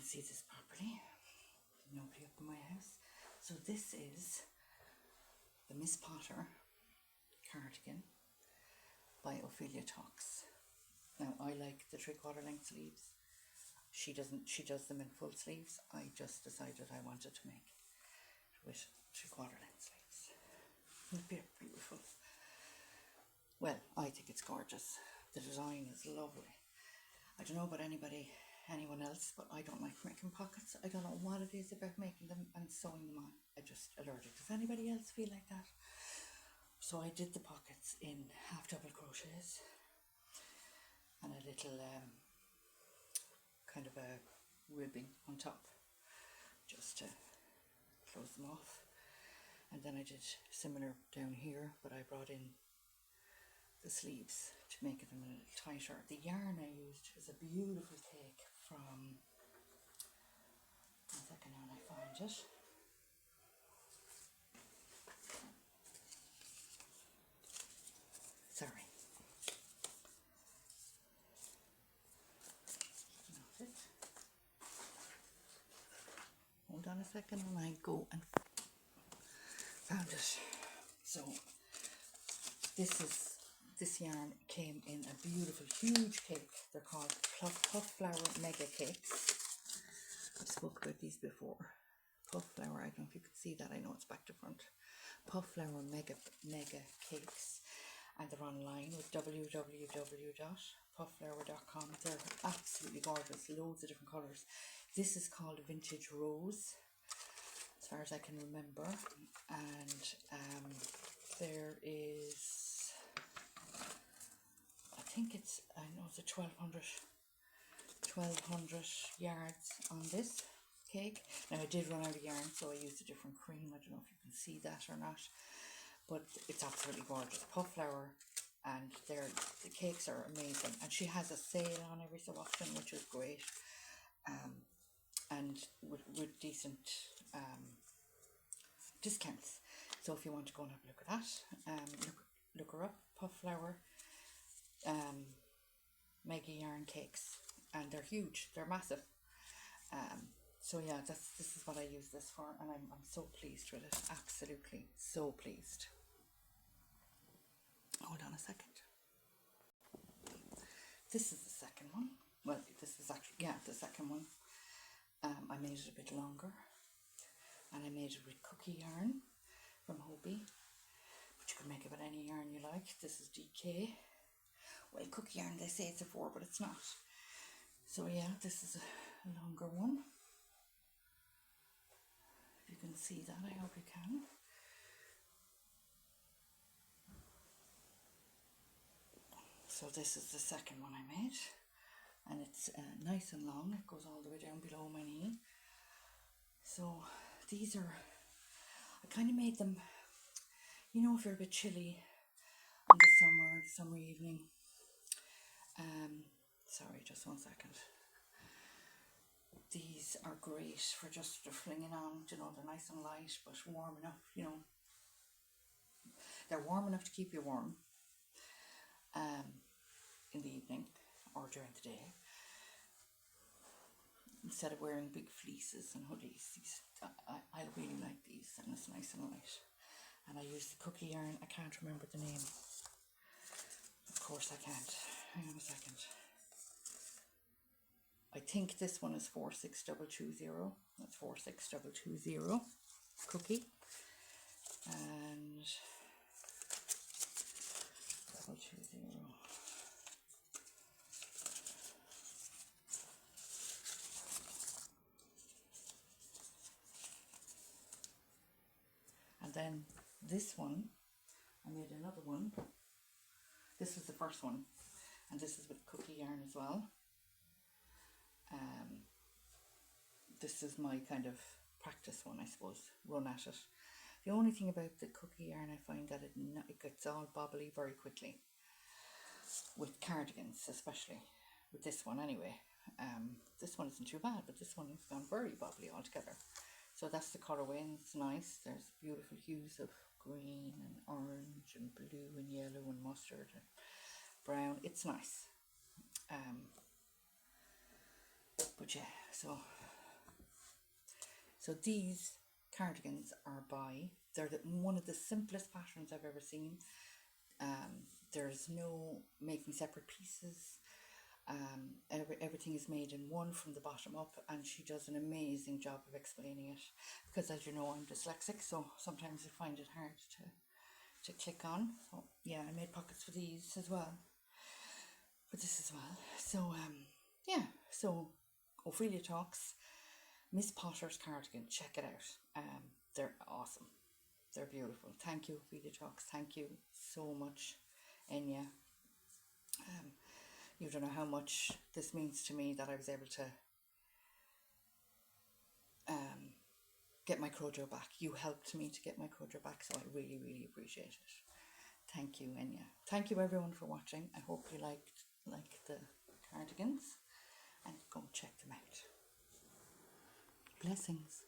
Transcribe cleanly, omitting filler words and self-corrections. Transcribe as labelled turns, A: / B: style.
A: see this properly. Nobody up in my house. So this is the Miss Potter cardigan by Ophelia Talks. Now I like the 3/4 length sleeves. She doesn't. She does them in full sleeves. I just decided I wanted to make it with 3/4 length sleeves. They're beautiful. Well, I think it's gorgeous. The design is lovely. I don't know about anyone else, but I don't like making pockets. I don't know what it is about making them and sewing them on. I'm just allergic. Does anybody else feel like that? So I did the pockets in half double crochets and a little kind of a ribbing on top just to close them off. And then I did similar down here, but I brought in the sleeves to make them a little tighter. The yarn I used is a beautiful cake from, one second now when I find it. Sorry. Not it. Hold on a second and I go and found it. So this yarn came in a beautiful huge cake. They're called Puff Flower Mega Cakes. I've spoke about these before. Puff Flower, I don't know if you could see that, I know it's back to front. Puff Flower Mega Cakes, and they're online with www.puffflower.com. They're absolutely gorgeous, loads of different colours. This is called Vintage Rose, as far as I can remember, and there is, I think it's, I know it's a 1200 yards on this cake. Now I did run out of yarn, so I used a different cream. I don't know if you can see that or not, but it's absolutely gorgeous. Puff Flower, and the cakes are amazing. And she has a sale on every so often, which is great, and with decent discounts. So if you want to go and have a look at that, look her up. Puff Flower Mega Yarn Cakes, and they're huge, they're massive. So yeah, this is what I use this for, and I'm so pleased with it. Absolutely so pleased. Hold on a second. This is the second one. Well, this is actually, yeah, the second one. I made it a bit longer, and I made it with cookie yarn from Hobie, but you can make it with any yarn you like. This is DK. Well, cookie yarn, they say it's a 4, but it's not. So yeah, this is a longer one. If you can see that, I hope you can. So this is the second one I made, and it's nice and long. It goes all the way down below my knee. So these are, I kind of made them, you know, if you're a bit chilly in the summer evening. Sorry, just one second. These are great for just flinging on, you know, they're nice and light, but warm enough, you know. They're warm enough to keep you warm in the evening or during the day. Instead of wearing big fleeces and hoodies, I really like these, and it's nice and light. And I use the cookie yarn. I can't remember the name. Of course I can't. Hang on a second. I think this one is 46220. That's 46220 cookie. And 220. And then this one, I made another one. This was the first one, and this is with cookie yarn as well. This is my kind of practice one, I suppose, run at it. The only thing about the cookie yarn, I find that it gets all bobbly very quickly. With cardigans, especially. With this one anyway. This one isn't too bad, but this one has gone very bobbly altogether. So that's the colourway, and it's nice. There's beautiful hues of green and orange and blue and yellow and mustard and brown. It's nice. But yeah, so So these cardigans are they're one of the simplest patterns I've ever seen. There's no making separate pieces. Everything is made in one from the bottom up, and she does an amazing job of explaining it, because as you know, I'm dyslexic, so sometimes I find it hard to click on. So yeah, I made pockets for these as well, for this as well. So yeah, so Ophelia Talks, Miss Potter's cardigan, check it out. They're awesome, they're beautiful. Thank you, Ophelia Talks, thank you so much, Enya. You don't know how much this means to me that I was able to get my Crojo back. You helped me to get my Crojo back, so I really, really appreciate it. Thank you, Enya. Thank you, everyone, for watching. I hope you liked the cardigans, and go check them out. Blessings.